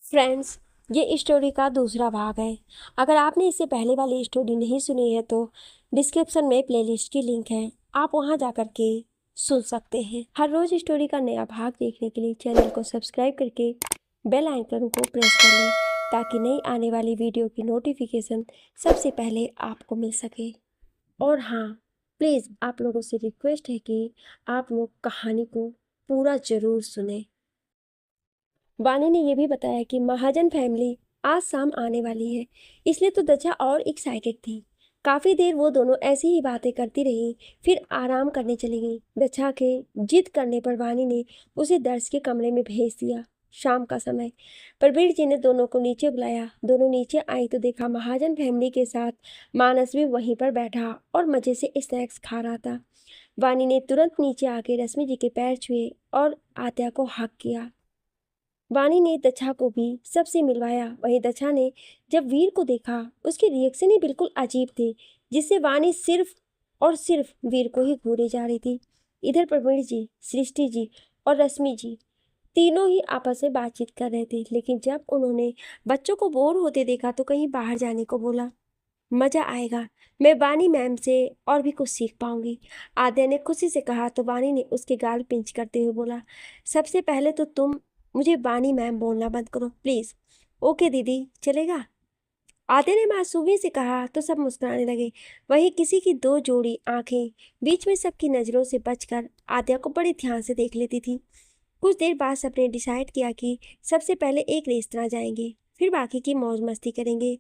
Friends, ये story का दूसरा भाग है। अगर आपने इससे पहले वाली स्टोरी नहीं सुनी है तो डिस्क्रिप्शन में प्लेलिस्ट की लिंक है, आप वहां जाकर के सुन सकते हैं। हर रोज स्टोरी का नया भाग देखने के लिए चैनल को सब्सक्राइब करके बेल आइकन को प्रेस कर लें ताकि नई आने वाली वीडियो की नोटिफिकेशन सबसे पहले आपको मिल सके। और हाँ, प्लीज़ आप लोगों से रिक्वेस्ट है कि आप लोग कहानी को पूरा ज़रूर सुने। वानी ने यह भी बताया कि महाजन फैमिली आज शाम आने वाली है, इसलिए तो दचा और एक्साइटेड थी। काफ़ी देर वो दोनों ऐसी ही बातें करती रही, फिर आराम करने चली गई। दचा के जिद करने पर वानी ने उसे दर्श के कमरे में भेज दिया। शाम का समय प्रवीर जी ने दोनों को नीचे बुलाया। दोनों नीचे आई तो देखा महाजन फैमिली के साथ मानस भी वहीं पर बैठा और मज़े से स्नैक्स खा रहा था। वानी ने तुरंत नीचे आके रश्मि जी के पैर छुए और आत्या को हक किया। वानी ने दक्षा को भी सबसे मिलवाया। वहीं दक्षा ने जब वीर को देखा, उसके रिएक्शन ही बिल्कुल अजीब थे, जिससे वानी सिर्फ और सिर्फ वीर को ही घूरे जा रही थी। इधर प्रवीण जी, सृष्टि जी और रश्मि जी तीनों ही आपस में बातचीत कर रहे थे, लेकिन जब उन्होंने बच्चों को बोर होते देखा तो कहीं बाहर जाने को बोला। मजा आएगा, मैं वानी मैम से और भी कुछ सीख पाऊंगी, आद्या ने खुशी से कहा। तो वानी ने उसके गाल पिंच करते हुए बोला, सबसे पहले तो तुम मुझे वानी मैम बोलना बंद करो प्लीज। ओके दीदी, चलेगा, आद्या ने मासूमी से कहा। तो सब मुस्कुराने लगे। वहीं किसी की दो जोड़ी आंखें बीच में सबकी नजरों से बचकर आद्या को बड़े ध्यान से देख लेती थी। कुछ देर बाद सबने डिसाइड किया कि सबसे पहले एक रेस्तरां जाएंगे, फिर बाकी की मौज मस्ती करेंगे।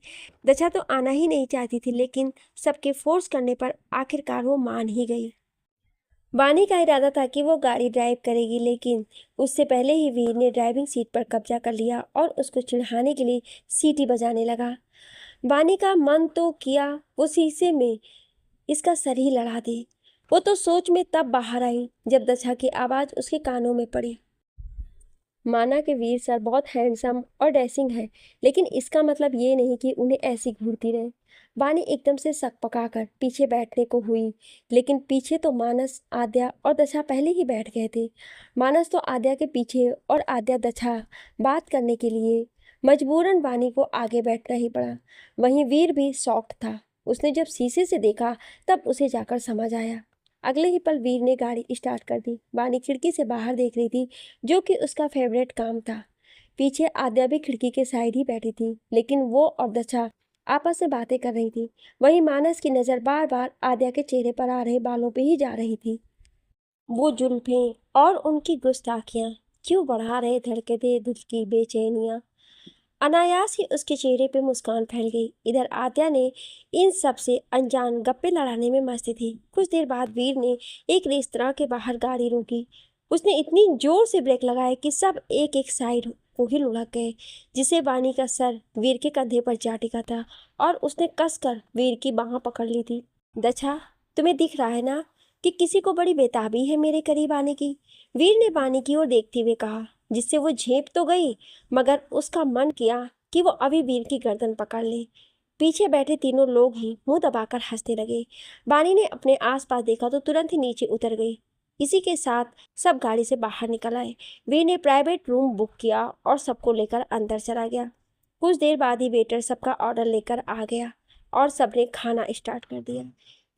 दक्षा तो आना ही नहीं चाहती थी, लेकिन सबके फोर्स करने पर आखिरकार वो मान ही गई। वानी का इरादा था कि वो गाड़ी ड्राइव करेगी, लेकिन उससे पहले ही वीर ने ड्राइविंग सीट पर कब्जा कर लिया और उसको चिढ़ाने के लिए सीटी बजाने लगा। वानी का मन तो किया वो शीशे में इसका सर ही लड़ा दे। वो तो सोच में तब बाहर आई जब दक्षा की आवाज़ उसके कानों में पड़ी। माना कि वीर सर बहुत हैंडसम और डैशिंग है, लेकिन इसका मतलब ये नहीं कि उन्हें ऐसी घूरती रहे। वानी एकदम से सक पकाकर पीछे बैठने को हुई, लेकिन पीछे तो मानस, आद्या और दक्षा पहले ही बैठ गए थे। मानस तो आद्या के पीछे और आद्या दक्षा बात करने के लिए मजबूरन वानी को आगे बैठना ही पड़ा। वहीं वीर भी शॉक्ड था। उसने जब शीशे से देखा तब उसे जाकर समझ आया। अगले ही पल वीर ने गाड़ी स्टार्ट कर दी। वानी खिड़की से बाहर देख रही थी, जो कि उसका फेवरेट काम था। पीछे आद्या भी खिड़की के साइड ही बैठी थी, लेकिन वो और दक्षा आपस में बातें कर रही थी। वहीं मानस की नज़र बार बार आद्या के चेहरे पर आ रहे बालों पे ही जा रही थी। वो जुल्फें और उनकी गुस्ताखियां क्यों बढ़ा रहे धड़कते दिल की बेचैनियां। अनायास ही उसके चेहरे पे मुस्कान फैल गई। इधर आद्या ने इन सब से अनजान गप्पे लड़ाने में मस्त थी। कुछ देर बाद वीर ने एक रेस्तरां के बाहर गाड़ी रोकी। उसने इतनी जोर से ब्रेक लगाए कि सब एक एक साइड को ही लुढ़क गए, जिसे वानी का सर वीर के कंधे पर जा टिका था और उसने कसकर वीर की बाह पकड़ ली थी। दच्छा, तुम्हें दिख रहा है ना कि किसी को बड़ी बेताबी है मेरे करीब आने की, वीर ने वानी की ओर देखते हुए कहा, जिससे वो झेप तो गई, मगर उसका मन किया कि वो अभी वीर की गर्दन पकड़ ले। पीछे बैठे तीनों लोग ही मुंह दबाकर हंसने लगे। वानी ने अपने आसपास देखा तो तुरंत ही नीचे उतर गई। इसी के साथ सब गाड़ी से बाहर निकल आए। वीर ने प्राइवेट रूम बुक किया और सबको लेकर अंदर चला गया। कुछ देर बाद ही वेटर सबका ऑर्डर लेकर आ गया और सबने खाना स्टार्ट कर दिया।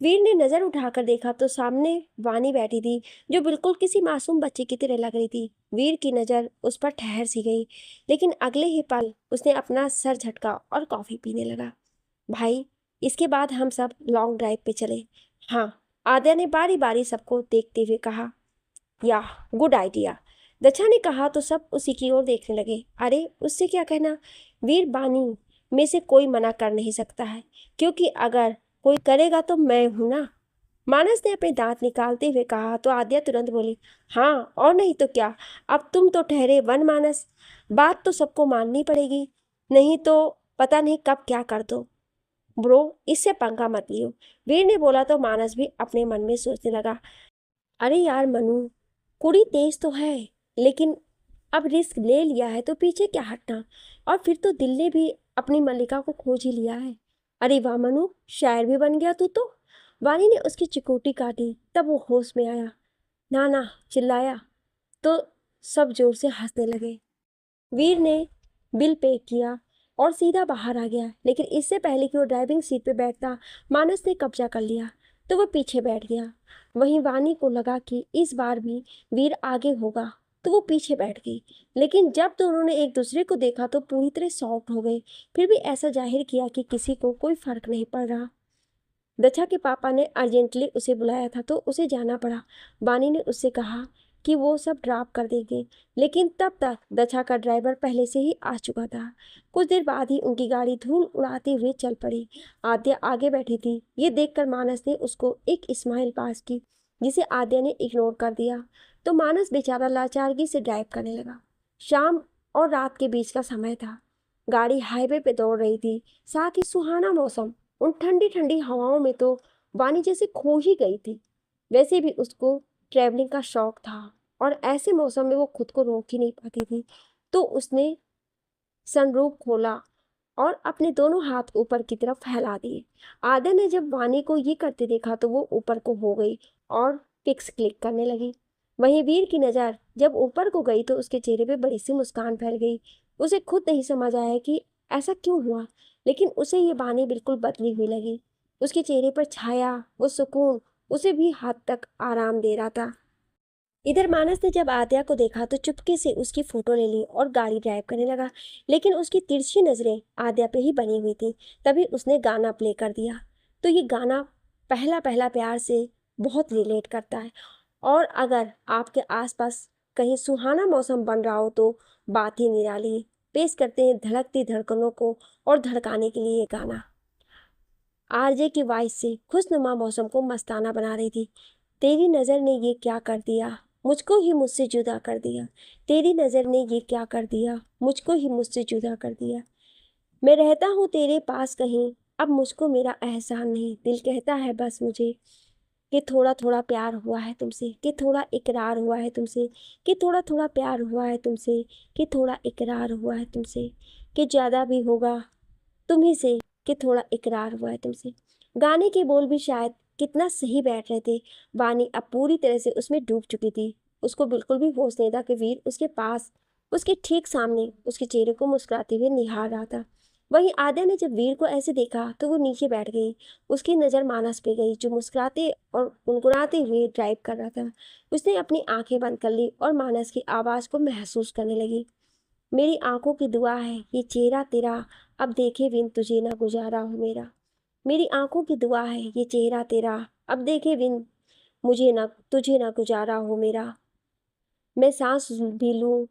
वीर ने नजर उठाकर देखा तो सामने वानी बैठी थी, जो बिल्कुल किसी मासूम बच्चे की तरह लग रही थी। वीर की नजर उस पर ठहर सी गई, लेकिन अगले ही पल उसने अपना सर झटका और कॉफी पीने लगा। भाई, इसके बाद हम सब लॉन्ग ड्राइव पे चले। हाँ, आद्या ने बारी बारी सबको देखते हुए कहा। या, गुड आइडिया, दक्षा ने कहा तो सब उसी की ओर देखने लगे। अरे उससे क्या कहना, वीर बानी में से कोई मना कर नहीं सकता है, क्योंकि अगर कोई करेगा तो मैं हूं ना। मानस ने अपने दांत निकालते हुए कहा तो आद्या तुरंत बोली, हाँ और नहीं तो क्या, अब तुम तो ठहरे वन मानस, बात तो सबको माननी पड़ेगी, नहीं तो पता नहीं कब क्या कर दो। ब्रो, इससे पंगा मत लियो, वीर ने बोला तो मानस भी अपने मन में सोचने लगा, अरे यार मनु, कुड़ी तेज तो है, लेकिन अब रिस्क ले लिया है तो पीछे क्या हटना, और फिर तो दिल ने भी अपनी मल्लिका को खोज ही लिया है। अरे वाह मनु, शायर भी बन गया तू तो। वानी ने उसकी चिकोटी काटी, तब वो होश में आया। ना ना चिल्लाया तो सब जोर से हंसने लगे। वीर ने बिल पे किया और सीधा बाहर आ गया। लेकिन इससे पहले कि वो ड्राइविंग सीट पे बैठता, मानस ने कब्जा कर लिया तो वो पीछे बैठ गया। वहीं वानी को लगा कि इस बार भी वीर आगे होगा तो वो पीछे बैठ गई। लेकिन जब दोनों ने एक दूसरे को देखा तो पूरी तरह शॉक्ड हो गए, फिर भी ऐसा जाहिर किया कि किसी को कोई फर्क नहीं पड़ रहा। दक्षा के पापा ने अर्जेंटली उसे बुलाया था तो उसे जाना पड़ा। वानी ने उससे कहा कि वो सब ड्रॉप कर देंगे, लेकिन तब तक दक्षा का ड्राइवर पहले से ही आ चुका था। कुछ देर बाद ही उनकी गाड़ी धूल उड़ाते हुए चल पड़ी। आद्या आगे बैठी थी। ये देखकर मानस ने उसको एक स्माइल पास की, जिसे आद्या ने इग्नोर कर दिया। तो मानस बेचारा लाचारगी से ड्राइव करने लगा। शाम और रात के बीच का समय था। गाड़ी हाईवे पे दौड़ रही थी, साथ ही सुहाना मौसम। उन ठंडी ठंडी हवाओं में तो वानी जैसे खो ही गई थी। वैसे भी उसको ट्रैवलिंग का शौक था और ऐसे मौसम में वो खुद को रोक ही नहीं पाती थी। तो उसने सनरूफ खोला और अपने दोनों हाथ ऊपर की तरफ फैला दिए। आद्या ने जब वानी को ये करते देखा तो वो ऊपर को हो गई और पिक्स क्लिक करने लगी। वहीं वीर की नज़र जब ऊपर को गई तो उसके चेहरे पे बड़ी सी मुस्कान फैल गई। उसे खुद नहीं समझ आया कि ऐसा क्यों हुआ, लेकिन उसे ये वानी बिल्कुल बदली हुई लगी। उसके चेहरे पर छाया वो सुकून उसे भी हद तक आराम दे रहा था। इधर मानस ने जब आद्या को देखा तो चुपके से उसकी फोटो ले ली और गाड़ी ड्राइव करने लगा, लेकिन उसकी तिरछी नजरें आद्या पे ही बनी हुई थी। तभी उसने गाना प्ले कर दिया। तो ये गाना पहला पहला प्यार से बहुत रिलेट करता है। और अगर आपके आसपास कहीं सुहाना मौसम बन रहा हो तो बात ही निराली है। पेश करते हैं धड़कती धड़कनों को और धड़काने के लिए ये गाना। आरजे की वॉइस से खुशनुमा मौसम को मस्ताना बना रही थी। तेरी नज़र ने ये क्या कर दिया, मुझको ही मुझसे जुदा कर दिया। तेरी नज़र ने ये क्या कर दिया, मुझको ही मुझसे जुदा कर दिया। मैं रहता हूँ तेरे पास कहीं, अब मुझको मेरा एहसान नहीं। दिल कहता है बस मुझे कि थोड़ा थोड़ा प्यार हुआ है तुमसे, कि थोड़ा इकरार हुआ है तुमसे, कि थोड़ा थोड़ा प्यार हुआ है तुमसे, कि थोड़ा इकरार हुआ है तुमसे, कि ज़्यादा भी होगा तुम्ही से, कि थोड़ा इकरार हुआ है तुमसे। गाने के बोल भी शायद कितना सही बैठ रहे थे। वानी अब पूरी तरह से उसमें डूब चुकी थी। उसको बिल्कुल भी होश नहीं था कि वीर उसके पास, उसके ठीक सामने उसके चेहरे को मुस्कुराते हुए निहार रहा था। वहीं आद्या ने जब वीर को ऐसे देखा तो वो नीचे बैठ गई। उसकी नज़र मानस पे गई जो मुस्कुराते और गुनगुनाते हुए ड्राइव कर रहा था। उसने अपनी आंखें बंद कर ली और मानस की आवाज़ को महसूस करने लगी। मेरी आंखों की दुआ है ये चेहरा तेरा, अब देखे बिन तुझे ना गुजारा हो मेरा। मेरी आंखों की दुआ है ये चेहरा तेरा, अब देखे बिन मुझे ना तुझे ना गुजारा हो मेरा। मैं सांस भी लूं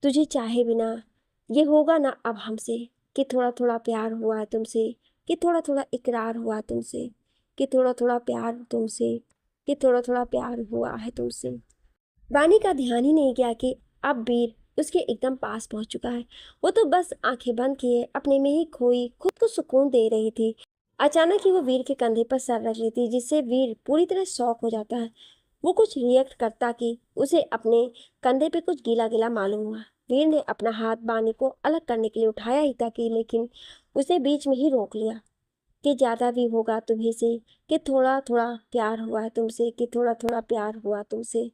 तुझे चाहे बिना, ये होगा ना अब हमसे, कि थोड़ा थोड़ा प्यार हुआ है तुमसे, कि थोड़ा थोड़ा इकरार हुआ तुमसे, कि थोड़ा थोड़ा प्यार तुमसे, कि थोड़ा थोड़ा प्यार हुआ है तुमसे। वानी का ध्यान ही नहीं गया कि अब वीर उसके एकदम पास पहुंच चुका है। वो तो बस आंखें बंद किए अपने में ही खोई खुद को सुकून दे रही थी। अचानक ही वो वीर के कंधे पर सर रख लेती, जिससे वीर पूरी तरह शॉक हो जाता है। वो कुछ रिएक्ट करता कि उसे अपने कंधे पे कुछ गीला गीला मालूम हुआ। वीर ने अपना हाथ वानी को अलग करने के लिए उठाया ही था कि लेकिन उसे बीच में ही रोक लिया। कि ज़्यादा भी होगा तुम्ही से, कि थोड़ा थोड़ा प्यार हुआ है तुमसे, कि थोड़ा थोड़ा प्यार हुआ तुमसे,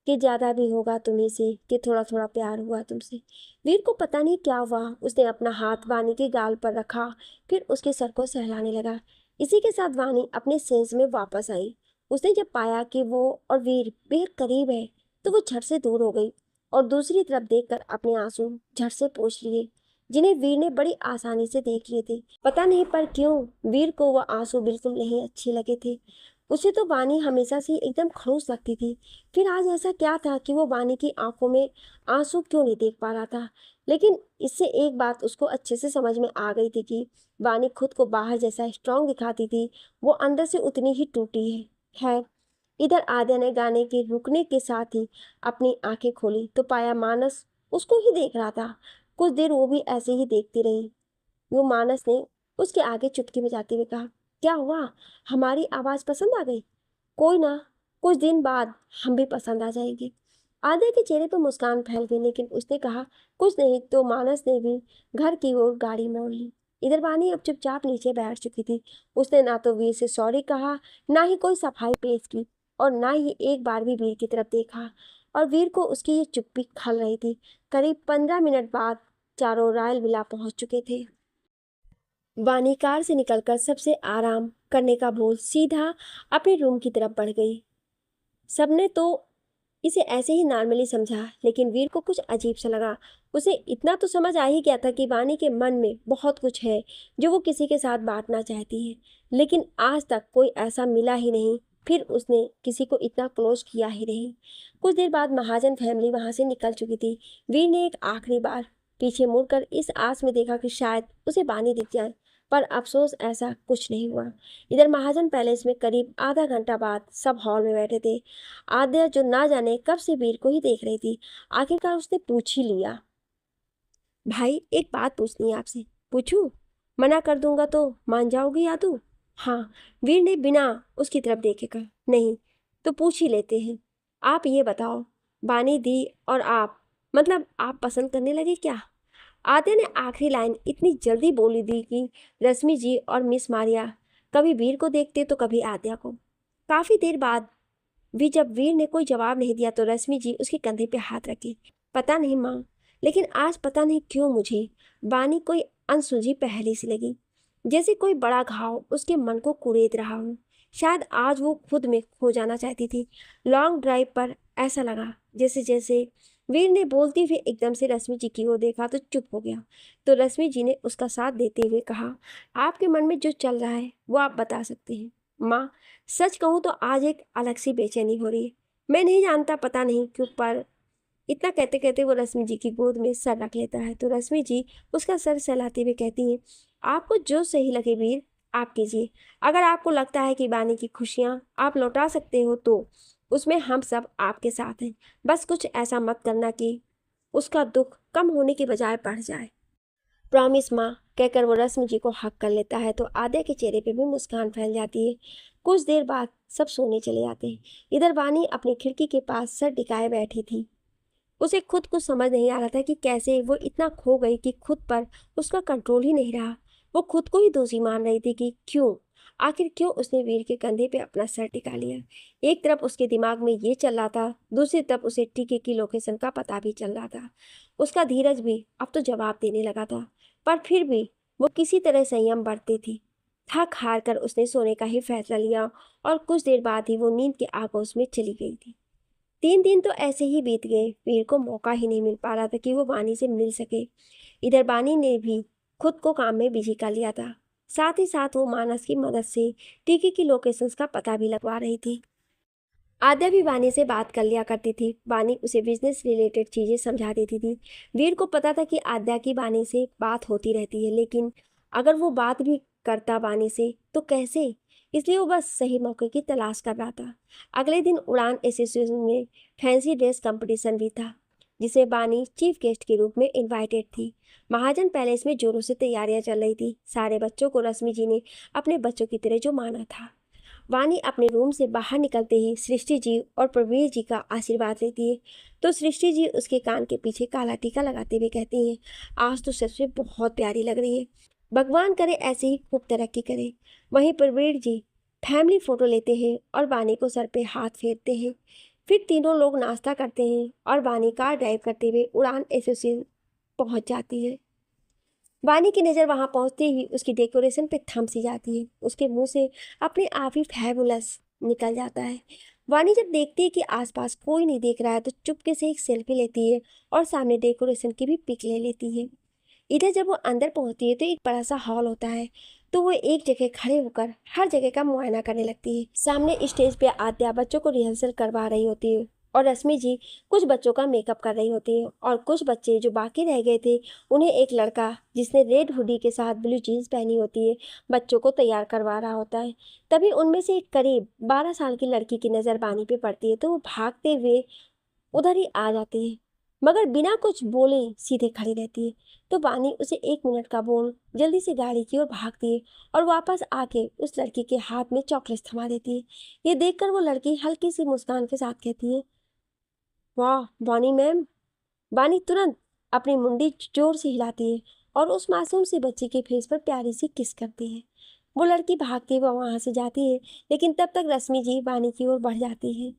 कि ज़्यादा भी होगा तुम्ही से, कि थोड़ा थोड़ा प्यार हुआ तुमसे। वीर को पता नहीं क्या हुआ, उसने अपना हाथ वानी के गाल पर रखा, फिर उसके सर को सहलाने लगा। इसी के साथ वानी अपने सेंस में वापस आई। उसने जब पाया कि वो और वीर बेहद करीब है तो वो झट से दूर हो गई और दूसरी तरफ देखकर अपने आंसू झट से पोंछ लिए, जिन्हें वीर ने बड़ी आसानी से देख लिए थे। पता नहीं पर क्यों वीर को वह आंसू बिल्कुल नहीं अच्छे लगे थे। उसे तो वानी हमेशा से एकदम खड़ूस लगती थी। फिर आज ऐसा क्या था कि वो वानी की आंखों में आंसू क्यों नहीं देख पा रहा था। लेकिन इससे एक बात उसको अच्छे से समझ में आ गई थी कि वानी खुद को बाहर जैसा स्ट्रांग दिखाती थी, वो अंदर से उतनी ही टूटी है। खैर, इधर आद्या ने गाने के रुकने के साथ ही अपनी आंखें खोली तो पाया मानस उसको ही देख रहा था। कुछ देर वो भी ऐसे ही देखती रही। वो मानस ने उसके आगे चुटकी बजाते हुए कहा, क्या हुआ, हमारी आवाज़ पसंद आ गई? कोई ना, कुछ दिन बाद हम भी पसंद आ जाएंगे। आद्या के चेहरे पर मुस्कान फैल गई, लेकिन उसने कहा कुछ नहीं तो मानस ने भी घर की ओर गाड़ी मोड़ ली। इधर वानी अब चुपचाप नीचे बैठ चुकी थी। उसने ना तो वीर से सॉरी कहा, ना ही कोई सफाई पेश की और ना ही एक बार भी वीर की तरफ देखा। और वीर को उसकी ये चुप्पी खल रही थी। करीब 15 मिनट बाद चारों रॉयल विला पहुंच चुके थे। वानी कार से निकलकर सबसे आराम करने का भूल सीधा अपने रूम की तरफ बढ़ गई। सबने तो इसे ऐसे ही नॉर्मली समझा, लेकिन वीर को कुछ अजीब सा लगा। उसे इतना तो समझ आ ही गया था कि वानी के मन में बहुत कुछ है जो वो किसी के साथ बांटना चाहती है, लेकिन आज तक कोई ऐसा मिला ही नहीं। फिर उसने किसी को इतना क्लोज किया ही नहीं। कुछ देर बाद महाजन फैमिली वहां से निकल चुकी थी। वीर ने एक आखिरी बार पीछे मुड़कर इस आस में देखा कि शायद उसे वानी दिख जाए, पर अफसोस ऐसा कुछ नहीं हुआ। इधर महाजन पैलेस में करीब आधा घंटा बाद सब हॉल में बैठे थे। आद्या, जो ना जाने कब से वीर को ही देख रही थी, आखिरकार उसने पूछ ही लिया। भाई, एक बात पूछनी है आपसे। पूछूं? मना कर दूंगा तो मान जाओगी या तू? हाँ, वीर ने बिना उसकी तरफ देखे कहा। नहीं तो पूछ ही लेते हैं। आप ये बताओ, बानी दी और आप, मतलब आप पसंद करने लगे क्या? आद्या ने आखिरी लाइन इतनी जल्दी बोली दी कि रश्मि जी और मिस मारिया कभी वीर को देखते तो कभी आद्या को। काफी देर बाद भी जब वीर ने कोई जवाब नहीं दिया तो रश्मि जी उसके कंधे पे हाथ रखे। पता नहीं माँ, लेकिन आज पता नहीं क्यों मुझे बानी कोई अनसुलझी पहेली सी लगी, जैसे कोई बड़ा घाव उसके मन को कुरेद रहा हो। शायद आज वो खुद में खो जाना चाहती थी। लॉन्ग ड्राइव पर ऐसा लगा जैसे जैसे वीर ने बोलते हुए एकदम से रश्मि जी की ओर देखा तो चुप हो गया। तो रश्मि जी ने उसका साथ देते हुए कहा, आपके मन में जो चल रहा है वो आप बता सकते हैं। माँ, सच कहूँ तो आज एक अलग सी बेचैनी हो रही है। मैं नहीं जानता, पता नहीं क्यों, पर इतना कहते कहते वो रश्मि जी की गोद में सर रख लेता है। तो रश्मि जी उसका सर सहलाते हुए कहती हैं, आपको जो सही लगे वीर, आप कीजिए। अगर आपको लगता है कि बानी की खुशियाँ आप लौटा सकते हो तो उसमें हम सब आपके साथ हैं। बस कुछ ऐसा मत करना कि उसका दुख कम होने की बजाय बढ़ जाए। प्रॉमिस माँ, कहकर वो रश्मि जी को हक कर लेता है तो आद्या के चेहरे पे भी मुस्कान फैल जाती है। कुछ देर बाद सब सोने चले जाते हैं। इधर वानी अपनी खिड़की के पास सर टिकाए बैठी थी। उसे खुद कुछ समझ नहीं आ रहा था कि कैसे वो इतना खो गई कि खुद पर उसका कंट्रोल ही नहीं रहा। वो खुद को ही दोषी मान रही थी कि आखिर क्यों उसने वीर के कंधे पे अपना सर टिका लिया। एक तरफ उसके दिमाग में ये चल रहा था, दूसरी तरफ उसे टीके की लोकेशन का पता भी चल रहा था। उसका धीरज भी अब तो जवाब देने लगा था, पर फिर भी वो किसी तरह संयम बरती थी। थक हार कर उसने सोने का ही फैसला लिया और कुछ देर बाद ही वो नींद के आगोश में चली गई थी। 3 दिन तो ऐसे ही बीत गए। वीर को मौका ही नहीं मिल पा रहा था कि वो बानी से मिल सके। इधर बानी ने भी खुद को काम में बिजी कर लिया था। साथ ही साथ वो मानस की मदद से टीके की लोकेशंस का पता भी लगवा रही थी। आद्या भी बानी से बात कर लिया करती थी। बानी उसे बिजनेस रिलेटेड चीज़ें समझा देती थी। वीर को पता था कि आद्या की बानी से बात होती रहती है, लेकिन अगर वो बात भी करता बानी से तो कैसे, इसलिए वो बस सही मौके की तलाश कर रहा था। अगले दिन उड़ान एसोसिएशन में फैंसी ड्रेस कंपटीशन भी था, जिसे बानी चीफ गेस्ट के रूप में इनवाइटेड थी। महाजन पैलेस में जोरों से तैयारियां चल रही थी। सारे बच्चों को रश्मि जी ने अपने बच्चों की तरह जो माना था। वानी अपने रूम से बाहर निकलते ही सृष्टि जी और प्रवीर जी का आशीर्वाद लेती है। तो सृष्टि जी उसके कान के पीछे काला टीका लगाते हुए कहती हैं, आज तो सच में बहुत प्यारी लग रही है। भगवान करे ऐसे ही खूब तरक्की करे। वहीं प्रवीर जी फैमिली फोटो लेते हैं और वानी को सर पे हाथ फेरते हैं। फिर तीनों लोग नाश्ता करते हैं और वानी कार ड्राइव करते हुए उड़ान एसोसिएशन पहुंच जाती है। वानी की नज़र वहां पहुंचते ही उसकी डेकोरेशन पे थम सी जाती है। उसके मुंह से अपने आप ही फैबुलस निकल जाता है। वानी जब देखती है कि आसपास कोई नहीं देख रहा है तो चुपके से एक सेल्फी लेती है और सामने डेकोरेशन की भी पिक ले लेती है। इधर जब वो अंदर पहुंचती है तो एक बड़ा सा हॉल होता है। तो वो एक जगह खड़े होकर हर जगह का मुआयना करने लगती है। सामने स्टेज पे आद्या बच्चों को रिहर्सल करवा रही होती है और रश्मि जी कुछ बच्चों का मेकअप कर रही होती है, और कुछ बच्चे जो बाकी रह गए थे उन्हें एक लड़का जिसने रेड हुडी के साथ ब्लू जीन्स पहनी होती है बच्चों को तैयार करवा रहा होता है। तभी उनमें से एक करीब 12 साल की लड़की की नज़र बानी पे पड़ती है तो वो भागते हुए उधर ही आ जाती है, मगर बिना कुछ बोले सीधे खड़ी रहती है। तो बानी उसे 1 मिनट का बोल जल्दी से गाड़ी की ओर भागती है और वापस आके उस लड़की के हाथ में चॉकलेट थमा देती है। ये देखकर वो लड़की हल्की सी मुस्कान के साथ कहती है, वाह बानी मैम। बानी तुरंत अपनी मुंडी जोर से हिलाती है और उस मासूम सी बच्ची के फेस पर प्यारी सी किस करती है। वो लड़की भागती हुई वहां से जाती है, लेकिन तब तक रश्मि जी बानी की ओर बढ़ जाती है।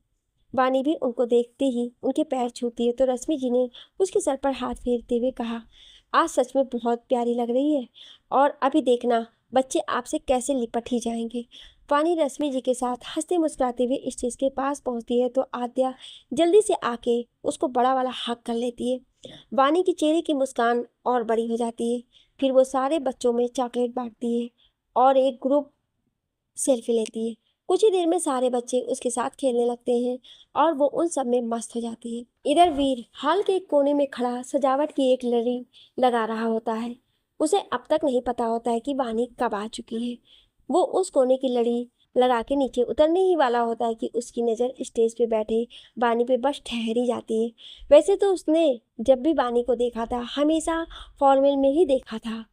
वानी भी उनको देखते ही उनके पैर छूती है तो रश्मि जी ने उसके सर पर हाथ फेरते हुए कहा, आज सच में बहुत प्यारी लग रही है, और अभी देखना बच्चे आपसे कैसे लिपट ही जाएंगे। वानी रश्मि जी के साथ हंसते मुस्कुराते हुए स्टेज के पास पहुंचती है तो आद्या जल्दी से आके उसको बड़ा वाला हक कर लेती है। वानी के चेहरे की मुस्कान और बड़ी हो जाती है। फिर वो सारे बच्चों में चॉकलेट बांटती है और एक ग्रुप सेल्फी लेती है। कुछ ही देर में सारे बच्चे उसके साथ खेलने लगते हैं और वो उन सब में मस्त हो जाती है। इधर वीर हॉल के एक कोने में खड़ा सजावट की एक लड़ी लगा रहा होता है। उसे अब तक नहीं पता होता है कि वानी कब आ चुकी है। वो उस कोने की लड़ी लगा के नीचे उतरने ही वाला होता है कि उसकी नज़र स्टेज पे बैठे वानी पे बस ठहरी जाती है। वैसे तो उसने जब भी वानी को देखा था हमेशा फॉर्मल में ही देखा था,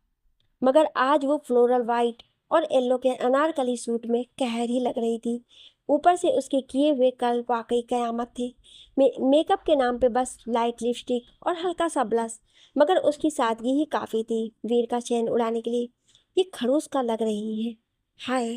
मगर आज वो फ्लोरल वाइट और येलो के अनारकली सूट में कहर ही लग रही थी। ऊपर से उसके किए हुए कल वाकई कयामत थे। मेकअप के नाम पे बस लाइट लिपस्टिक और हल्का सा ब्लश, मगर उसकी सादगी ही काफ़ी थी वीर का चैन उड़ाने के लिए। ये खड़ूस का लग रही है। हाय।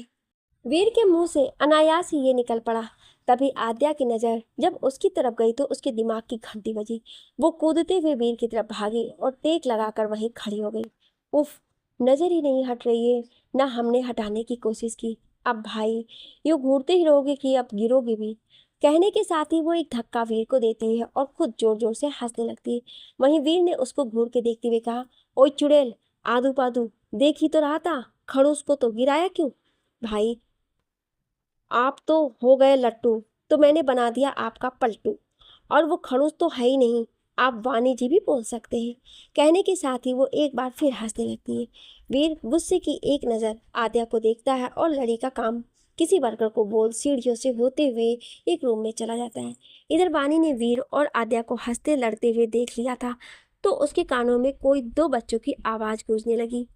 वीर के मुंह से अनायास ही ये निकल पड़ा। तभी आद्या की नज़र जब उसकी तरफ गई तो उसके दिमाग की घंटी बजी। वो कूदते हुए वीर की तरफ भागी और टेक लगाकर वहीं खड़ी हो गई। उफ, नजर ही नहीं हट रही है। ना हमने हटाने की कोशिश की। अब भाई यूं घूरते ही रहोगे कि अब गिरोगे भी। कहने के साथ ही वो एक धक्का वीर को देती है और खुद जोर जोर से हंसने लगती है। वहीं वीर ने उसको घूर के देखते हुए कहा, ओए चुड़ैल, आदू पादू, देख ही तो रहा था, खड़ूस को तो गिराया क्यों? भाई आप तो हो गए लट्टू, तो मैंने बना दिया आपका पलटू। और वो खड़ूस तो है ही नहीं, आप वाणी जी भी बोल सकते हैं। कहने के साथ ही वो एक बार फिर हंसने लगती है। वीर गुस्से की एक नज़र आद्या को देखता है और लड़ी का काम किसी वर्कर को बोल सीढ़ियों से होते हुए एक रूम में चला जाता है। इधर वाणी ने वीर और आद्या को हंसते लड़ते हुए देख लिया था तो उसके कानों में कोई दो बच्चों की आवाज़ गूंजने लगी।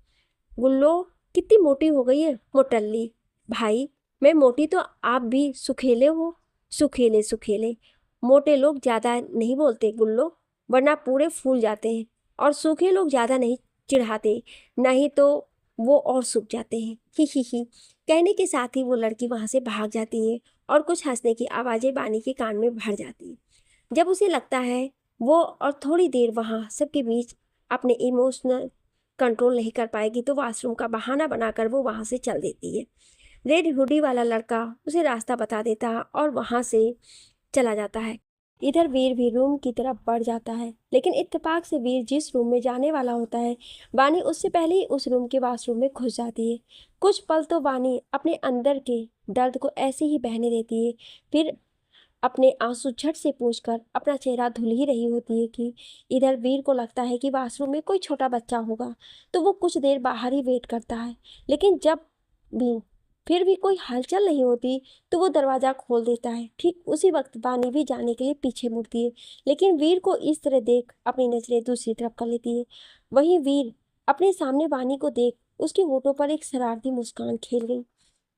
गुल्लो, कितनी मोटी हो गई है मोटल्ली। भाई मैं मोटी तो आप भी सुखेले हो। सुखेले सुखेले, मोटे लोग ज़्यादा नहीं बोलते गुल्लो, वरना पूरे फूल जाते हैं। और सूखे लोग ज़्यादा नहीं चिढ़ाते, नहीं तो वो और सूख जाते हैं। ही। कहने के साथ ही वो लड़की वहाँ से भाग जाती है और कुछ हंसने की आवाज़ें बानी के कान में भर जाती है। जब उसे लगता है वो और थोड़ी देर वहाँ सबके बीच अपने इमोशनल कंट्रोल नहीं कर पाएगी तो वॉशरूम का बहाना बनाकर वो वहाँ से चल देती है। रेड हुडी वाला लड़का उसे रास्ता बता देता है और वहाँ से चला जाता है। इधर वीर भी रूम की तरफ बढ़ जाता है, लेकिन इत्तेफाक से वीर जिस रूम में जाने वाला होता है वानी उससे पहले ही उस रूम के वॉशरूम में घुस जाती है। कुछ पल तो वानी अपने अंदर के दर्द को ऐसे ही बहने देती है, फिर अपने आंसू झट से पोंछकर अपना चेहरा धुल ही रही होती है कि इधर वीर को लगता है कि वॉशरूम में कोई छोटा बच्चा होगा तो वो कुछ देर बाहर ही वेट करता है। लेकिन जब भी फिर भी कोई हलचल नहीं होती तो वो दरवाज़ा खोल देता है। ठीक उसी वक्त बानी भी जाने के लिए पीछे मुड़ती है, लेकिन वीर को इस तरह देख अपनी नज़रें दूसरी तरफ कर लेती है। वहीं वीर अपने सामने बानी को देख उसके होठों पर एक शरारती मुस्कान खेल गई।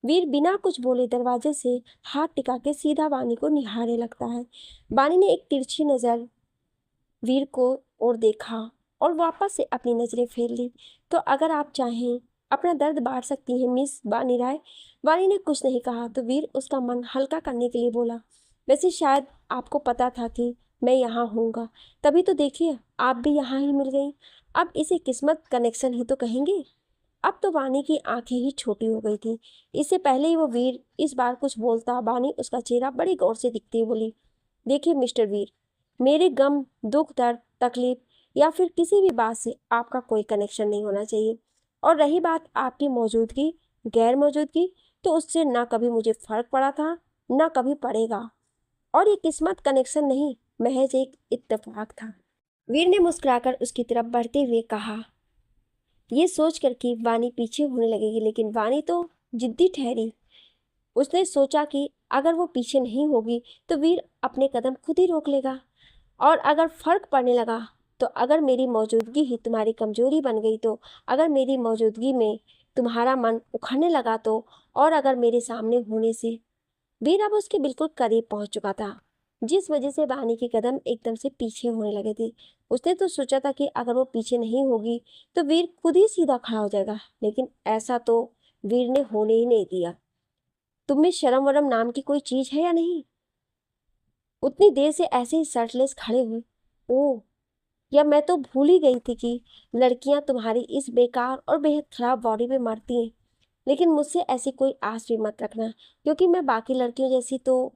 वीर बिना कुछ बोले दरवाजे से हाथ टिका के सीधा बानी को निहारने लगता है। बानी ने एक तिरछी नज़र वीर को और देखा और वापस से अपनी नज़रें फेर ली। तो अगर आप चाहें अपना दर्द बांट सकती हैं मिस बानी राय। बानी ने कुछ नहीं कहा तो वीर उसका मन हल्का करने के लिए बोला, वैसे शायद आपको पता था कि मैं यहाँ हूँगा, तभी तो देखिए आप भी यहाँ ही मिल गई। अब इसे किस्मत कनेक्शन ही तो कहेंगे। अब तो वानी की आंखें ही छोटी हो गई थी। इससे पहले ही वो वीर इस बार कुछ बोलता बानी उसका चेहरा बड़ी गौर से दिखती हुई बोली, देखिए मिस्टर वीर, मेरे गम दुख दर्द तकलीफ या फिर किसी भी बात से आपका कोई कनेक्शन नहीं होना चाहिए। और रही बात आपकी मौजूदगी गैर मौजूदगी, तो उससे ना कभी मुझे फर्क पड़ा था ना कभी पड़ेगा। और ये किस्मत कनेक्शन नहीं, महज एक इत्तेफाक था। वीर ने मुस्कुराकर उसकी तरफ बढ़ते हुए कहा, ये सोच कर कि वानी पीछे होने लगेगी, लेकिन वानी तो जिद्दी ठहरी। उसने सोचा कि अगर वो पीछे नहीं होगी तो वीर अपने कदम खुद ही रोक लेगा। और अगर फर्क पड़ने लगा तो अगर मेरी मौजूदगी ही तुम्हारी कमजोरी बन गई तो, अगर मेरी मौजूदगी में तुम्हारा मन उखड़ने लगा तो, और अगर मेरे सामने होने से। वीर अब उसके बिल्कुल करीब पहुंच चुका था, जिस वजह से वानी के कदम एकदम से पीछे होने लगे थे। उसने तो सोचा था कि अगर वो पीछे नहीं होगी तो वीर खुद ही सीधा खड़ा हो जाएगा, लेकिन ऐसा तो वीर ने होने ही नहीं दिया। तुम में शर्म वरम नाम की कोई चीज है या नहीं? उतनी देर से ऐसे ही शर्टलेस खड़े हुए। ओ, या मैं तो भूल ही गई थी कि लड़कियां तुम्हारी इस बेकार और बेहद खराब बॉडी में मरती हैं। लेकिन मुझसे ऐसी कोई आस भी मत रखना, क्योंकि मैं बाकी लड़कियों जैसी तो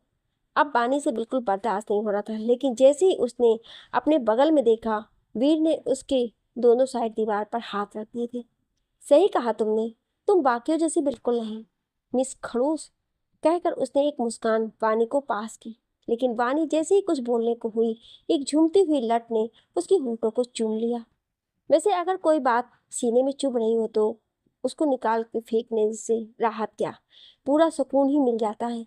अब बानी से बिल्कुल बर्दाश्त नहीं हो रहा था। लेकिन जैसे ही उसने अपने बगल में देखा, वीर ने उसके दोनों साइड दीवार पर हाथ रख दिए थे। सही कहा तुमने, तुम बाकियों जैसी बिल्कुल नहीं, मिस खड़ूस, कहकर उसने एक मुस्कान वानी को पास की। लेकिन वानी जैसे ही कुछ बोलने को हुई, एक झूमती हुई लट ने उसकी होंठों को चूम लिया। वैसे अगर कोई बात सीने में चुभ रही हो तो उसको निकाल के फेंकने से राहत क्या, पूरा सुकून ही मिल जाता है।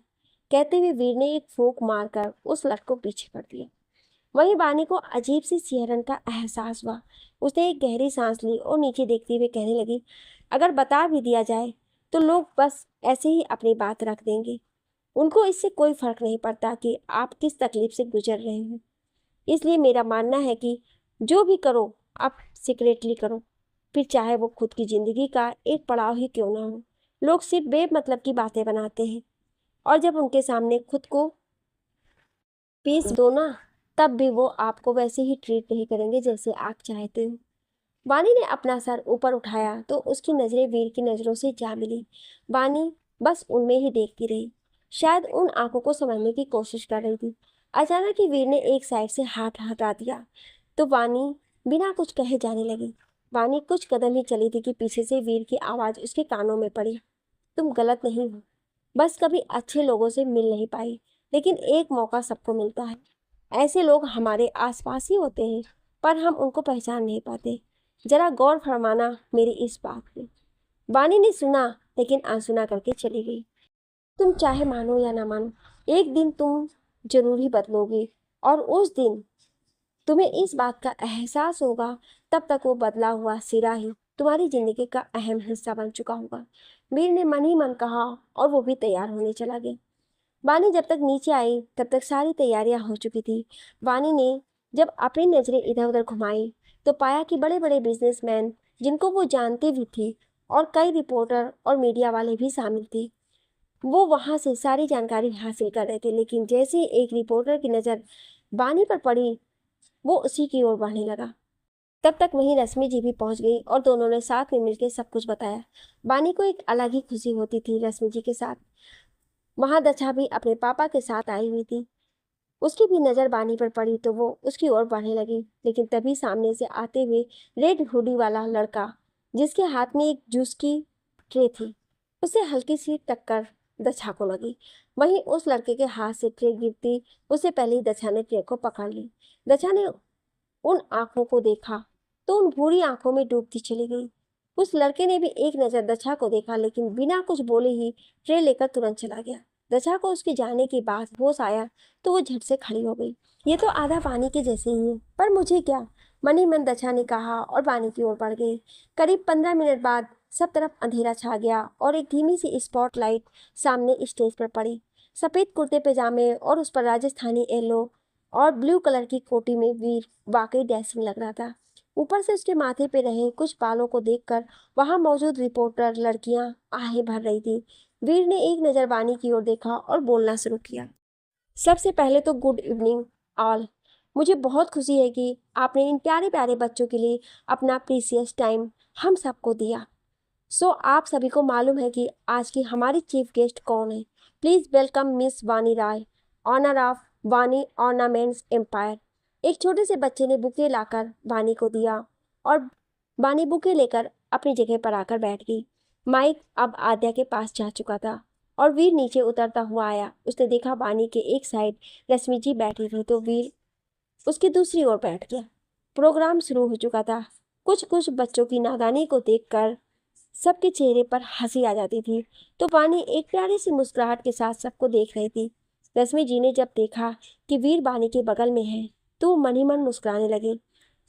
कहते हुए वीर ने एक फूंक मारकर उस लट को पीछे कर दिया। वहीं वानी को अजीब सी सिहरन का एहसास हुआ। उसने एक गहरी सांस ली और नीचे देखते हुए कहने लगी, अगर बता भी दिया जाए तो लोग बस ऐसे ही अपनी बात रख देंगे। उनको इससे कोई फर्क नहीं पड़ता कि आप किस तकलीफ से गुजर रहे हो। इसलिए मेरा मानना है कि जो भी करो आप सीक्रेटली करो, फिर चाहे वो खुद की जिंदगी का एक पड़ाव ही क्यों ना हो। लोग सिर्फ बेमतलब की बातें बनाते हैं, और जब उनके सामने खुद को पेश दो ना, तब भी वो आपको वैसे ही ट्रीट नहीं करेंगे जैसे आप चाहते हो। वानी ने अपना सर ऊपर उठाया तो उसकी नजरें वीर की नजरों से जा मिली। वानी बस उनमें ही देखती रही, शायद उन आंखों को समझने की कोशिश कर रही थी। अचानक ही वीर ने एक साइड से हाथ हटा दिया तो वानी बिना कुछ कहे जाने लगी। वानी कुछ कदम ही चली थी कि पीछे से वीर की आवाज उसके कानों में पड़ी, तुम गलत नहीं हो, बस कभी अच्छे लोगों से मिल नहीं पाई। लेकिन एक मौका सबको मिलता है। ऐसे लोग हमारे आसपास ही होते हैं, पर हम उनको पहचान नहीं पाते। जरा गौर फरमाना मेरी इस बात पे। वानी ने सुना, लेकिन अनसुना करके चली गई। तुम चाहे मानो या ना मानो, एक दिन तुम जरूर ही बदलोगे, और उस दिन तुम्हें इस बात का एहसास होगा। तब तक वो बदला हुआ सिरा ही तुम्हारी जिंदगी का अहम हिस्सा बन चुका होगा। वीर ने मन ही मन कहा, और वो भी तैयार होने चला गया। वानी जब तक नीचे आई तब तक सारी तैयारियां हो चुकी थी। वानी ने जब अपनी नजरें इधर उधर घुमाई तो पाया कि बड़े बड़े बिजनेसमैन, जिनको वो जानती भी थी, और कई रिपोर्टर और मीडिया वाले भी शामिल थे, वो वहां से सारी जानकारी हासिल कर रहे थे। लेकिन जैसे ही एक रिपोर्टर की नज़र वानी पर पड़ी, वो उसी की ओर बढ़ने लगा। तब तक वहीं रश्मि जी भी पहुंच गई और दोनों ने साथ में मिलकर सब कुछ बताया। वानी को एक अलग ही खुशी होती थी रश्मि जी के साथ। वहां दक्षा भी अपने पापा के साथ आई हुई थी। उसकी भी नजर बानी पर पड़ी तो वो उसकी ओर बढ़ने लगी। लेकिन तभी सामने से आते हुए रेड हुडी वाला लड़का, जिसके हाथ में एक जूस की ट्रे थी, उसे हल्की सी टक्कर दक्षा को लगी। वहीं उस लड़के के हाथ से ट्रे गिरती उससे पहले ही दक्षा ने ट्रे को पकड़ ली। दक्षा ने उन आंखों को देखा तो उन भूरी आंखों में डूबती चली गई। उस लड़के ने भी एक नजर दक्षा को देखा, लेकिन बिना कुछ बोले ही ट्रे लेकर तुरंत चला गया। दक्षा को उसके जाने के बाद होश आया तो वो झट से खड़ी हो गई। ये तो आधा पानी के जैसे ही है, पर मुझे क्या, मन ही मन दक्षा ने कहा और पानी की ओर बढ़ गई। करीब 15 मिनट बाद सब तरफ अंधेरा छा गया और एक धीमी सी स्पॉटलाइट सामने स्टेज पर पड़ी। सफेद कुर्ते पैजामे और उस पर राजस्थानी येलो और ब्लू कलर की कोटी में वीर वाकई डैशिंग लग रहा था। ऊपर से उसके माथे पे रहे कुछ बालों को देखकर वहां मौजूद रिपोर्टर लड़कियां आहें भर रही थी। वीर ने एक नजर वानी की ओर देखा और बोलना शुरू किया, सबसे पहले तो गुड इवनिंग ऑल। मुझे बहुत खुशी है कि आपने इन प्यारे प्यारे बच्चों के लिए अपना प्रीसियस टाइम हम सबको दिया। सो आप सभी को मालूम है कि आज की हमारी चीफ गेस्ट कौन है। प्लीज वेलकम मिस वानी राय, ऑनर ऑफ वानी ऑर्नामेंट्स एम्पायर। एक छोटे से बच्चे ने बुके लाकर वानी को दिया और वानी बुके लेकर अपनी जगह पर आकर बैठ गई। माइक अब आद्या के पास जा चुका था और वीर नीचे उतरता हुआ आया। उसने देखा वानी के एक साइड रश्मि जी बैठी थी तो वीर उसकी दूसरी ओर बैठ गया। प्रोग्राम शुरू हो चुका था। कुछ कुछ बच्चों की नादानी को देखकर सबके चेहरे पर हंसी आ जाती थी, तो वानी एक प्यारी सी मुस्कुराहट के साथ सबको देख रही थी। रश्मि जी ने जब देखा कि वीर वानी के बगल में है तो वो मन ही मन मुस्कुराने लगे।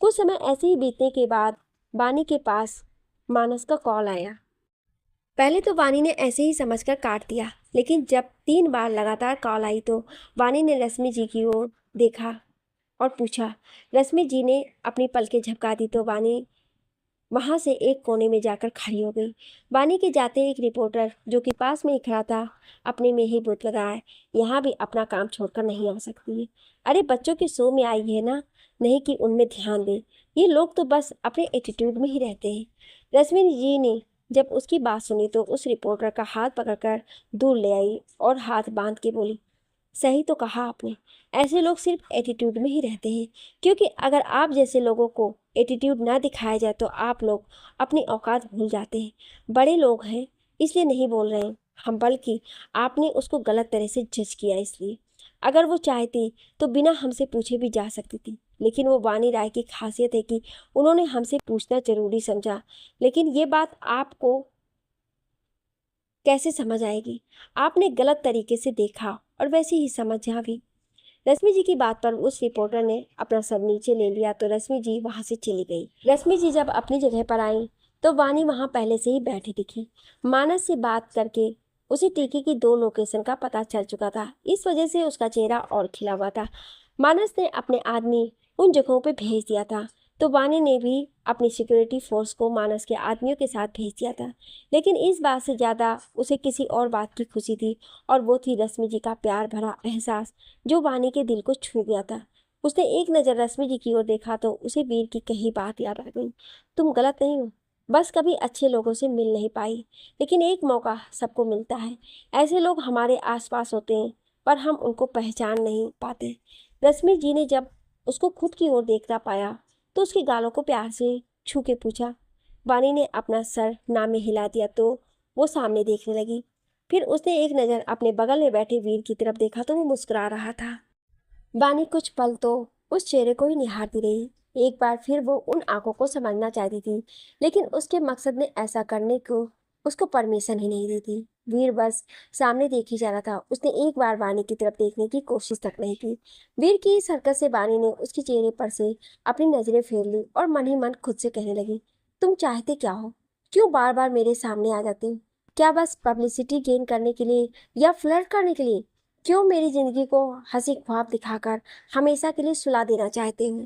कुछ समय ऐसे ही बीतने के बाद वानी के पास मानस का कॉल आया। पहले तो वानी ने ऐसे ही समझकर काट दिया, लेकिन जब 3 बार लगातार कॉल आई तो वानी ने रश्मि जी की ओर देखा और पूछा। रश्मि जी ने अपनी पलकें झपका दी तो वानी वहां से एक कोने में जाकर खड़ी हो गई। वानी के जाते एक रिपोर्टर जो कि पास में ही खड़ा था अपने में ही बुत लगाया, यहाँ भी अपना काम छोड़कर नहीं आ सकती है। अरे बच्चों के शो में आई है ना, नहीं कि उनमें ध्यान दें। ये लोग तो बस अपने एटीट्यूड में ही रहते हैं। रश्मि जी ने जब उसकी बात सुनी तो उस रिपोर्टर का हाथ पकड़कर दूर ले आई और हाथ बांध के बोली, सही तो कहा आपने, ऐसे लोग सिर्फ एटीट्यूड में ही रहते हैं। क्योंकि अगर आप जैसे लोगों को एटीट्यूड ना दिखाया जाए तो आप लोग अपनी औकात भूल जाते हैं। बड़े लोग हैं इसलिए नहीं बोल रहे हैं हम, बल्कि आपने उसको गलत तरह से जज किया इसलिए। अगर वो चाहती तो बिना हमसे पूछे भी जा सकती थी, लेकिन वो वानी राय की खासियत है कि उन्होंने हमसे पूछना जरूरी समझा। लेकिन ये बात आपको कैसे समझ आएगी? आपने गलत तरीके से देखा और वैसे ही समझा भी। रश्मि जी की बात पर उस रिपोर्टर ने अपना सर नीचे ले लिया तो रश्मि जी वहां से चली गई। रश्मि जी जब अपनी जगह पर आई तो वानी वहां पहले से ही बैठी दिखी। मानस से बात करके उसे टीके की 2 लोकेशन का पता चल चुका था, इस वजह से उसका चेहरा और खिला हुआ था। मानस ने अपने आदमी उन जगहों पे भेज दिया था, तो वानी ने भी अपनी सिक्योरिटी फोर्स को मानस के आदमियों के साथ भेज दिया था। लेकिन इस बात से ज़्यादा उसे किसी और बात की खुशी थी, और वो थी रश्मि जी का प्यार भरा एहसास जो वानी के दिल को छू गया था। उसने एक नज़र रश्मि जी की ओर देखा तो उसे वीर की कही बात याद आ गई। तुम गलत नहीं हो, बस कभी अच्छे लोगों से मिल नहीं पाई, लेकिन एक मौका सबको मिलता है। ऐसे लोग हमारे आसपास होते हैं पर हम उनको पहचान नहीं पाते। रश्मि जी ने जब उसको खुद की ओर देखता पाया तो उसके गालों को प्यार से छू के पूछा। वानी ने अपना सर ना में हिला दिया तो वो सामने देखने लगी। फिर उसने एक नज़र अपने बगल में बैठे वीर की तरफ देखा तो वो मुस्कुरा रहा था। वानी कुछ पल तो उस चेहरे को ही निहारती रही। एक बार फिर वो उन आंखों को समझना चाहती थी, लेकिन उसके मकसद ने ऐसा करने को उसको परमिशन ही नहीं दी थी। वीर बस सामने देखी जा रहा था, उसने एक बार वानी की तरफ देखने की कोशिश तक नहीं की। वीर की इस हरकत से वानी ने उसके चेहरे पर से अपनी नजरें फेर ली और मन ही मन खुद से कहने लगी, तुम चाहते क्या हो? क्यों बार बार मेरे सामने आ जाते हो? क्या बस पब्लिसिटी गेन करने के लिए या फ्लर्ट करने के लिए? क्यों मेरी जिंदगी को हंसी ख्वाब दिखाकर हमेशा के लिए सुला देना चाहते हो?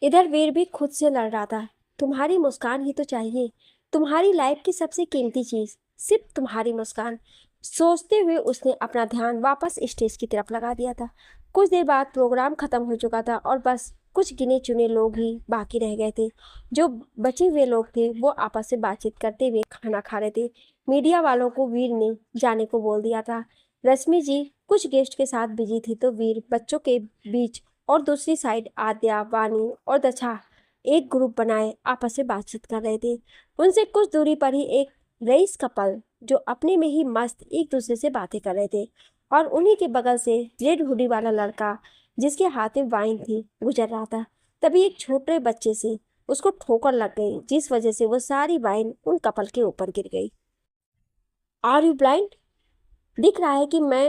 इधर वीर भी खुद से लड़ रहा था। तुम्हारी मुस्कान ही तो चाहिए, तुम्हारी लाइफ की सबसे कीमती चीज सिर्फ तुम्हारी मुस्कान। सोचते हुए उसने अपना ध्यान वापस स्टेज की तरफ लगा दिया था। कुछ देर बाद प्रोग्राम खत्म हो चुका था और बस कुछ गिने चुने लोग ही बाकी रह गए थे। जो बचे हुए लोग थे वो आपस में बातचीत करते हुए खाना खा रहे थे। मीडिया वालों को वीर ने जाने को बोल दिया था। रश्मि जी कुछ गेस्ट के साथ बिजी थी तो वीर बच्चों के बीच और दूसरी साइड आद्या, वानी और दछा एक ग्रुप बनाए आपस में बातचीत कर रहे थे। उनसे कुछ दूरी पर ही एक रईस कपल जो अपने में ही मस्त एक दूसरे से बातें कर रहे थे, और उन्हीं के बगल से रेड हुडी वाला लड़का जिसके हाथ में वाइन थी गुजर रहा था। तभी एक छोटे बच्चे से उसको ठोकर लग गई, जिस वजह से वो सारी वाइन उन कपल के ऊपर गिर गई। Are you blind? दिख रहा है कि मैं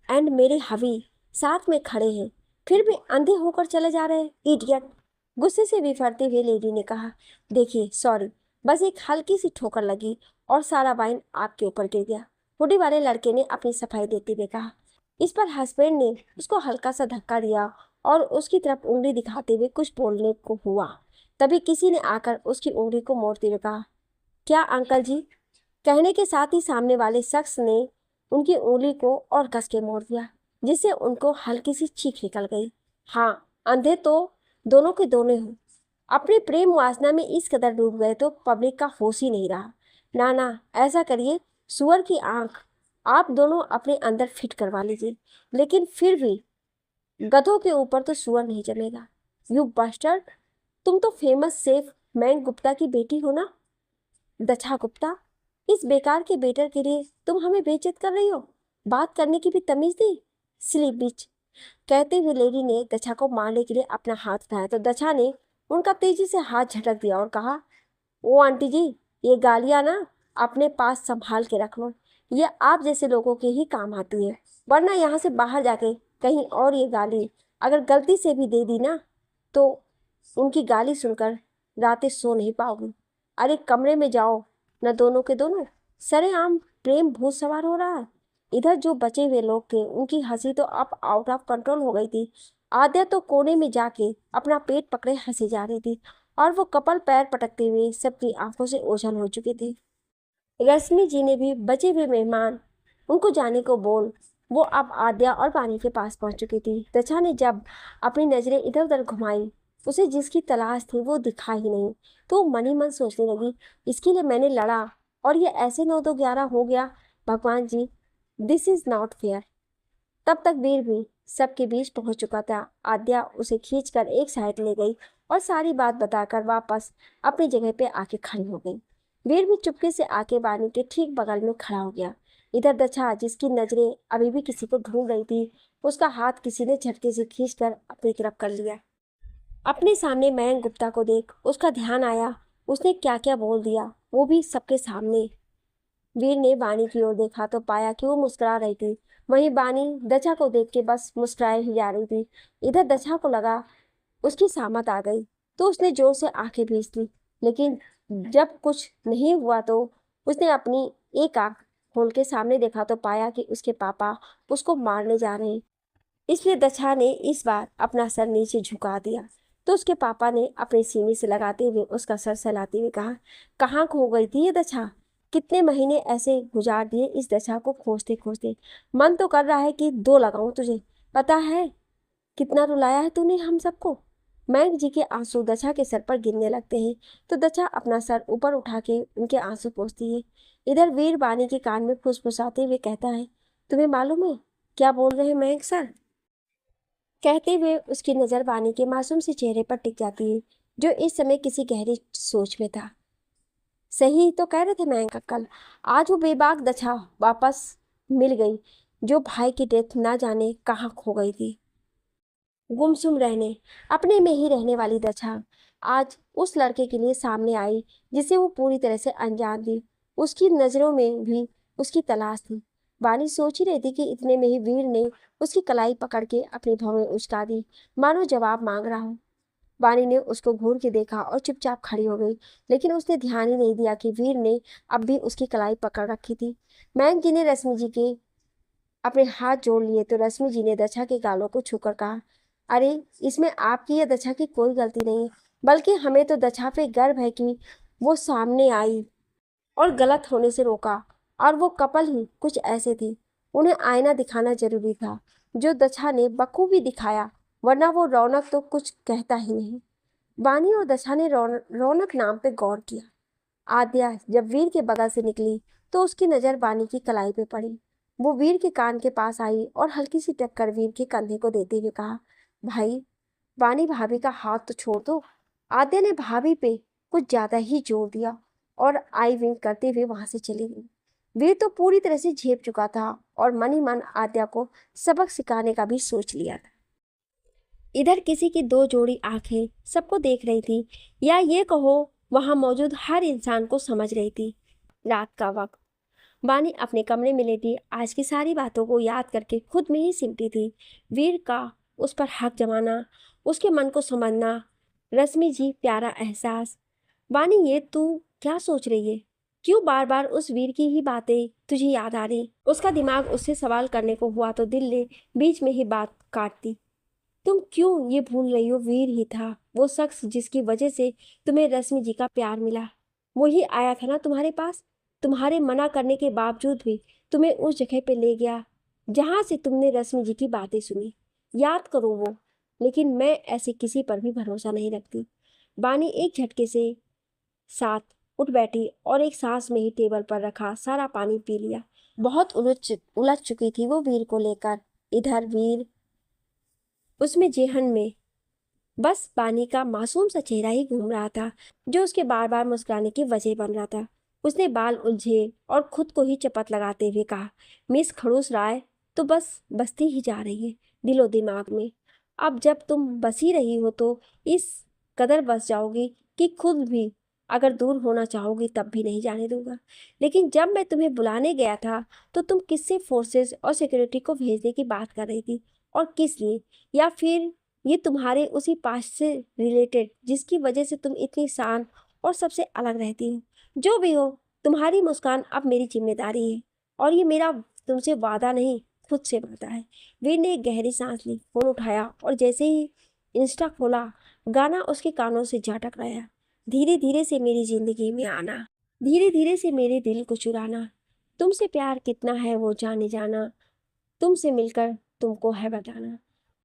एंड मेरे हवी साथ में खड़े हैं, फिर भी अंधे होकर चले जा रहे हैं, इडियट। गुस्से से बिफरते हुए लेडी ने कहा, देखिए सॉरी, बस एक हल्की सी ठोकर लगी और सारा वाइन आपके ऊपर गिर गया। हुडी वाले लड़के ने अपनी सफाई देते हुए कहा। इस पर हस्बैंड ने उसको हल्का सा धक्का दिया और उसकी तरफ उंगली दिखाते हुए कुछ बोलने को हुआ। तभी किसी ने आकर उसकी उंगली को मोड़ते हुए कहा, क्या अंकल जी? कहने के साथ ही सामने वाले शख्स ने उनकी उंगली को और कस के मोड़ दिया, जिससे उनको हल्की सी चीख निकल गई। हाँ, अंधे तो दोनों के दोनों हो। अपने प्रेम वासना में इस कदर डूब गए तो पब्लिक का होश ही नहीं रहा। ना ना, ऐसा करिए, सुअर की आंख आप दोनों अपने अंदर फिट करवा लीजिए, लेकिन फिर भी गधों के ऊपर तो सुअर नहीं जमेगा। यू बस्टर्ड, तुम तो फेमस सेफ मैंग गुप्ता की बेटी हो ना? दछा गुप्ता, इस बेकार के बेटर के लिए तुम हमें बेइज्जत कर रही हो? बात करने की भी तमीज नहीं, सिली बिच। कहते हुए लेडी ने दछा को मारने के लिए अपना हाथ उठाया तो दछा ने उनका तेजी से हाथ झटक दिया और कहा, ओ आंटी जी, ये गालियां ना अपने पास संभाल के रख लो, ये आप जैसे लोगों के ही काम आती है, वरना यहाँ से बाहर जाके कहीं और ये गाली अगर गलती से भी दे दी ना तो उनकी गाली सुनकर रातें सो नहीं पाओगी। अरे कमरे में जाओ, न दोनों के दोनों सरेआम प्रेम भूत सवार हो रहा है। इधर जो बचे हुए लोग थे उनकी हंसी तो अब आउट ऑफ कंट्रोल हो गई थी। आद्या तो कोने में जाके अपना पेट पकड़े हंसी जा रही थी और वो कपल पैर पटकते हुए सबकी आंखों से ओझल हो चुके थे। रश्मि जी ने भी बचे हुए मेहमान उनको जाने को बोल वो अब आद्या और बानी के पास पहुंच चुकी थी। दक्षा ने जब अपनी नजरें इधर उधर घुमाई, उसे जिसकी तलाश थी वो दिखा ही नहीं। तो मन ही मन सोचने लगी, इसके लिए मैंने लड़ा और ये ऐसे 9-2-11 हो गया। भगवान जी, दिस इज नॉट फेयर। तब तक वीर भी सबके बीच पहुंच चुका था। आद्या उसे खींचकर एक साइड ले गई और सारी बात बताकर वापस अपनी जगह पे आके खड़ी हो गई। वीर भी चुपके से आके बानी के ठीक बगल में खड़ा हो गया। इधर दक्षा, जिसकी नजरें अभी भी किसी को ढूंढ रही थी, उसका हाथ किसी ने झटके से खींचकर अपनी तरफ कर लिया। अपने सामने मयंक गुप्ता को देख उसका ध्यान आया, उसने क्या क्या बोल दिया, वो भी सबके सामने। वीर ने बानी की ओर देखा तो पाया कि वो मुस्कुरा रही थी। वहीं बानी दचा को देख के बस मुस्कुराए ही जा रही थी। इधर दचा को लगा उसकी सामत आ गई तो उसने जोर से आंखें भींच ली, लेकिन जब कुछ नहीं हुआ तो उसने अपनी एक आंख खोल के सामने देखा तो पाया कि उसके पापा उसको मारने जा रहे हैं। इसलिए दक्षा ने इस बार अपना सर नीचे झुका दिया तो उसके पापा ने अपने सीने से लगाते हुए उसका सर सहलाते हुए कहा, कहाँ खो गई थी ये दक्षा? कितने महीने ऐसे गुजार दिए इस दशा को खोजते खोजते। मन तो कर रहा है कि 2 लगाऊं तुझे। पता है कितना रुलाया है तूने हम सबको। मयंक जी के आंसू दशा के सर पर गिरने लगते हैं तो दशा अपना सर ऊपर उठा के उनके आंसू पोंछती है। इधर वीर बानी के कान में फुसफुसाते हुए कहता है, तुम्हें मालूम है क्या बोल रहे हैं मयंक सर? कहते हुए उसकी नजर बानी के मासूम से चेहरे पर टिक जाती है, जो इस समय किसी गहरी सोच में था। सही तो कह रहे थे मयंक अंकल, आज वो बेबाक दशा वापस मिल गई, जो भाई की डेथ ना जाने कहाँ खो गई थी। गुमसुम रहने, अपने में ही रहने वाली दशा आज उस लड़के के लिए सामने आई जिसे वो पूरी तरह से अनजान थी। उसकी नजरों में भी उसकी तलाश थी। वानी सोच ही रही थी कि इतने में ही वीर ने उसकी कलाई पकड़ के अपनी भवें उचका दी, मानो जवाब मांग रहा हो। वानी ने उसको घूर के देखा और चुपचाप खड़ी हो गई, लेकिन उसने ध्यान ही नहीं दिया कि वीर ने अब भी उसकी कलाई पकड़ रखी थी। मयंक जी ने रश्मि जी के अपने हाथ जोड़ लिए तो रश्मि जी ने दक्षा के गालों को छूकर कहा, अरे इसमें आपकी या दक्षा की कोई गलती नहीं है, बल्कि हमें तो दक्षा पे गर्व है कि वो सामने आई और गलत होने से रोका। और वो कपल ही कुछ ऐसे थे, उन्हें आईना दिखाना जरूरी था, जो दक्षा ने बखूबी दिखाया, वरना वो रौनक तो कुछ कहता ही नहीं। वानी और दशा ने रौनक नाम पे गौर किया। आद्या जब वीर के बगल से निकली तो उसकी नजर वानी की कलाई पे पड़ी। वो वीर के कान के पास आई और हल्की सी टक्कर वीर के कंधे को देते हुए कहा, भाई वानी भाभी का हाथ तो छोड़ दो। आद्या ने भाभी पे कुछ ज्यादा ही जोर दिया और आई विंक करते हुए वहां से चली गई। वीर तो पूरी तरह से झेप चुका था और मन ही मन आद्या को सबक सिखाने का भी सोच लिया था। इधर किसी की 2 जोड़ी आंखें सबको देख रही थी, या ये कहो वहां मौजूद हर इंसान को समझ रही थी। रात का वक्त, वानी अपने कमरे में लेटी आज की सारी बातों को याद करके खुद में ही सिमटी थी। वीर का उस पर हक जमाना, उसके मन को समझना, रश्मि जी प्यारा एहसास। वानी ये तू क्या सोच रही है? क्यों बार बार उस वीर की ही बातें तुझे याद आ रही? उसका दिमाग उससे सवाल करने को हुआ तो दिल ने बीच में ही बात काटती। तुम क्यों ये भूल रही हो, वीर ही था वो शख्स जिसकी वजह से तुम्हें रश्मि जी का प्यार मिला। वो ही आया था ना तुम्हारे पास, तुम्हारे मना करने के बावजूद भी तुम्हें उस जगह पे ले गया जहां से तुमने रश्मि जी की बातें सुनी। याद करो वो। लेकिन मैं ऐसे किसी पर भी भरोसा नहीं रखती। बानी एक झटके से साथ उठ बैठी और एक सांस में ही टेबल पर रखा सारा पानी पी लिया। बहुत उलझ चुकी थी वो वीर को लेकर। इधर वीर उसमें जेहन में बस पानी का मासूम सा चेहरा ही घूम रहा था, जो उसके बार बार मुस्कुराने की वजह बन रहा था। उसने बाल उलझे और खुद को ही चपत लगाते हुए कहा, मिस खड़ूस राय तो बस बसती ही जा रही है दिलो दिमाग में। अब जब तुम बस ही रही हो तो इस कदर बस जाओगी कि खुद भी अगर दूर होना चाहोगी तब भी नहीं जाने दूंगा। लेकिन जब मैं तुम्हें बुलाने गया था तो तुम किससे फोर्सेस और सिक्योरिटी को भेजने की बात कर रही थी, और किस लिए? या फिर ये तुम्हारे उसी पास्ट से रिलेटेड जिसकी वजह से तुम इतनी शान और सबसे अलग रहती हो? जो भी हो, तुम्हारी मुस्कान अब मेरी जिम्मेदारी है, और ये मेरा तुमसे वादा नहीं, खुद से वादा है। वीर ने एक गहरी सांस ली, फोन उठाया और जैसे ही इंस्टा खोला, गाना उसके कानों से जा टकराया। धीरे धीरे से मेरी जिंदगी में आना, धीरे धीरे से मेरे दिल को चुराना, तुमसे प्यार कितना है वो जाने जाना, तुमसे मिलकर तुमको है बताना।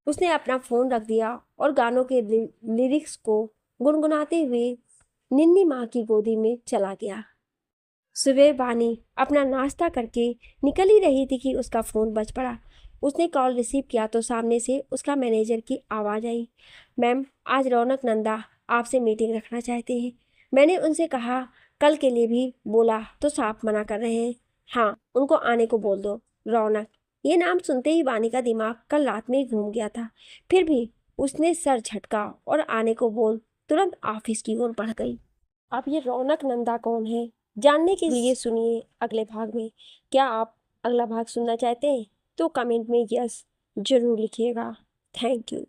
उसने अपना फ़ोन रख दिया और गानों के लिरिक्स को गुनगुनाते हुए निन्नी माँ की गोदी में चला गया। सुबह बानी अपना नाश्ता करके निकल ही रही थी कि उसका फ़ोन बज पड़ा। उसने कॉल रिसीव किया तो सामने से उसका मैनेजर की आवाज़ आई। मैम, आज रौनक नंदा आपसे मीटिंग रखना चाहते हैं। मैंने उनसे कहा कल के लिए भी बोला तो साफ मना कर रहे हैं। हाँ, उनको आने को बोल दो। रौनक, ये नाम सुनते ही वानी का दिमाग कल रात में ही घूम गया था। फिर भी उसने सर झटका और आने को बोल तुरंत ऑफिस की ओर बढ़ गई। अब ये रौनक नंदा कौन है, जानने के लिए सुनिए अगले भाग में। क्या आप अगला भाग सुनना चाहते हैं तो कमेंट में यस जरूर लिखिएगा। Thank you.